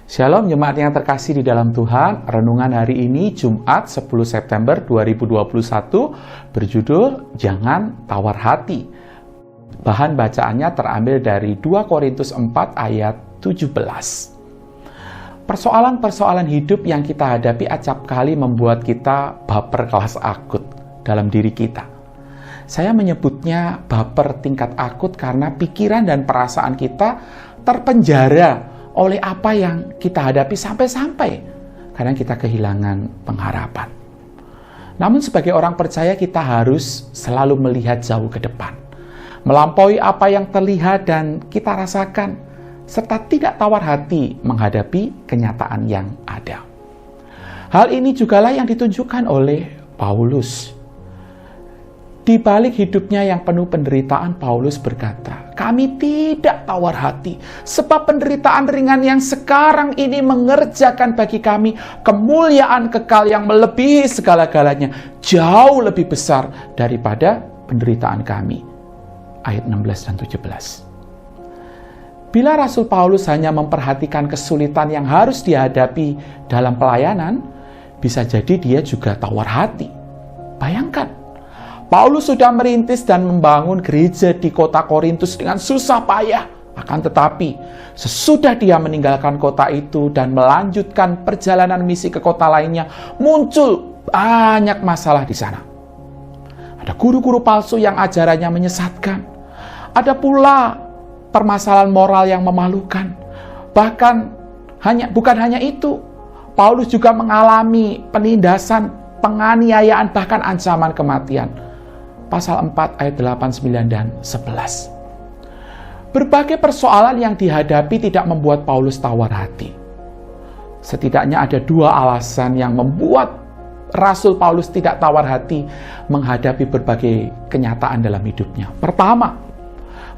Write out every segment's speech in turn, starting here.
Shalom jemaat yang terkasih di dalam Tuhan. Renungan hari ini Jumat 10 September 2021 berjudul Jangan Tawar Hati. Bahan bacaannya terambil dari 2 Korintus 4 ayat 17. Persoalan-persoalan hidup yang kita hadapi acap kali membuat kita baper kelas akut dalam diri kita. Saya menyebutnya baper tingkat akut karena pikiran dan perasaan kita terpenjara oleh apa yang kita hadapi sampai-sampai kadang kita kehilangan pengharapan. Namun sebagai orang percaya kita harus selalu melihat jauh ke depan, melampaui apa yang terlihat dan kita rasakan, serta tidak tawar hati menghadapi kenyataan yang ada. Hal ini jugalah yang ditunjukkan oleh Paulus. Di balik hidupnya yang penuh penderitaan, Paulus berkata, "Kami tidak tawar hati, sebab penderitaan ringan yang sekarang ini mengerjakan bagi kami kemuliaan kekal yang melebihi segala-galanya, jauh lebih besar daripada penderitaan kami." Ayat 16 dan 17. Bila Rasul Paulus hanya memperhatikan kesulitan yang harus dihadapi dalam pelayanan, bisa jadi dia juga tawar hati. Bayangkan, Paulus sudah merintis dan membangun gereja di kota Korintus dengan susah payah. Akan tetapi, sesudah dia meninggalkan kota itu dan melanjutkan perjalanan misi ke kota lainnya, muncul banyak masalah di sana. Ada guru-guru palsu yang ajarannya menyesatkan. Ada pula permasalahan moral yang memalukan. Bahkan bukan hanya itu, Paulus juga mengalami penindasan, penganiayaan, bahkan ancaman kematian. Pasal 4 ayat 8, 9, dan 11. Berbagai persoalan yang dihadapi tidak membuat Paulus tawar hati. Setidaknya ada 2 alasan yang membuat Rasul Paulus tidak tawar hati menghadapi berbagai kenyataan dalam hidupnya. Pertama,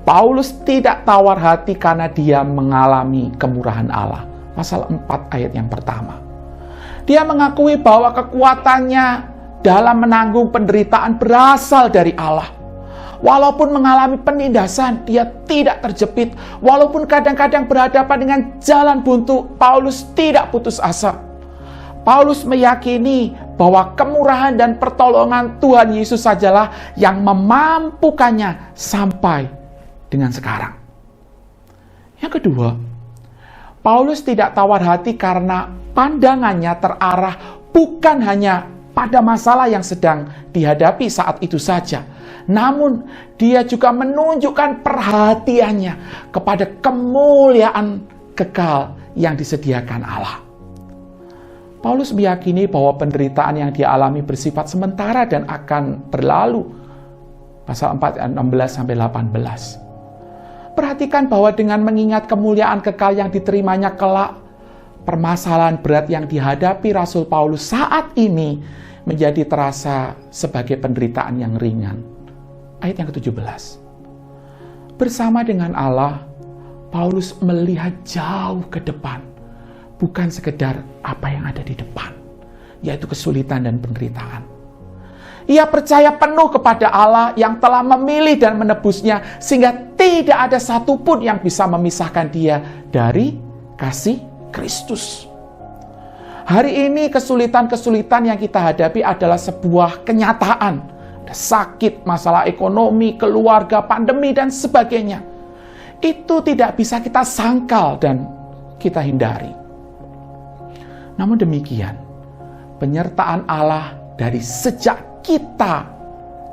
Paulus tidak tawar hati karena dia mengalami kemurahan Allah. Pasal 4 ayat yang pertama. Dia mengakui bahwa kekuatannya dalam menanggung penderitaan berasal dari Allah. Walaupun mengalami penindasan, dia tidak terjepit. Walaupun kadang-kadang berhadapan dengan jalan buntu, Paulus tidak putus asa. Paulus meyakini bahwa kemurahan dan pertolongan Tuhan Yesus sajalah yang memampukannya sampai dengan sekarang. Yang kedua, Paulus tidak tawar hati karena pandangannya terarah bukan hanya pada masalah yang sedang dihadapi saat itu saja. Namun, dia juga menunjukkan perhatiannya kepada kemuliaan kekal yang disediakan Allah. Paulus meyakini bahwa penderitaan yang dialami bersifat sementara dan akan berlalu. Pasal 4 ayat 16-18. Perhatikan bahwa dengan mengingat kemuliaan kekal yang diterimanya kelak, permasalahan berat yang dihadapi Rasul Paulus saat ini menjadi terasa sebagai penderitaan yang ringan. Ayat yang ke-17. Bersama dengan Allah, Paulus melihat jauh ke depan, bukan sekedar apa yang ada di depan, yaitu kesulitan dan penderitaan. Ia percaya penuh kepada Allah yang telah memilih dan menebusnya, sehingga tidak ada satupun yang bisa memisahkan dia dari kasih Kristus. Hari ini kesulitan-kesulitan yang kita hadapi adalah sebuah kenyataan. Ada sakit, masalah ekonomi, keluarga, pandemi, dan sebagainya. Itu tidak bisa kita sangkal dan kita hindari. Namun demikian, penyertaan Allah dari sejak kita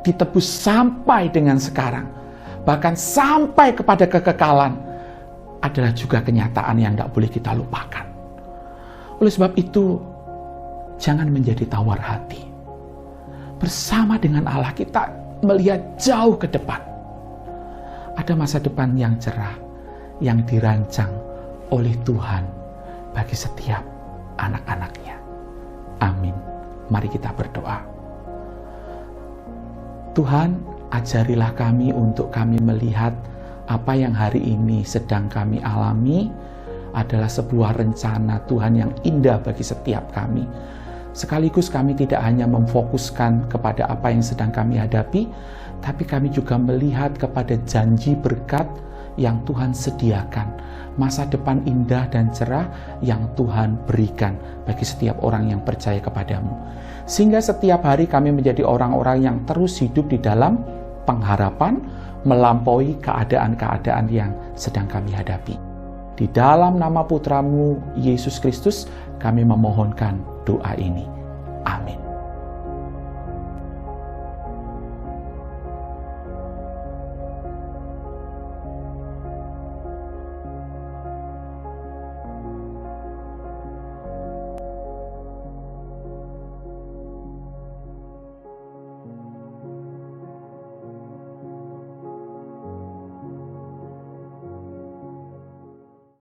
ditebus sampai dengan sekarang, bahkan sampai kepada kekekalan, adalah juga kenyataan yang tidak boleh kita lupakan. Oleh sebab itu, jangan menjadi tawar hati. Bersama dengan Allah kita melihat jauh ke depan. Ada masa depan yang cerah, yang dirancang oleh Tuhan bagi setiap anak-anaknya. Amin. Mari kita berdoa. Tuhan, ajarilah kami untuk kami melihat apa yang hari ini sedang kami alami adalah sebuah rencana Tuhan yang indah bagi setiap kami. Sekaligus kami tidak hanya memfokuskan kepada apa yang sedang kami hadapi, tapi kami juga melihat kepada janji berkat yang Tuhan sediakan, masa depan indah dan cerah yang Tuhan berikan bagi setiap orang yang percaya kepadamu. Sehingga setiap hari kami menjadi orang-orang yang terus hidup di dalam pengharapan, melampaui keadaan-keadaan yang sedang kami hadapi. Di dalam nama Putramu Yesus Kristus, kami memohonkan doa ini. Amin.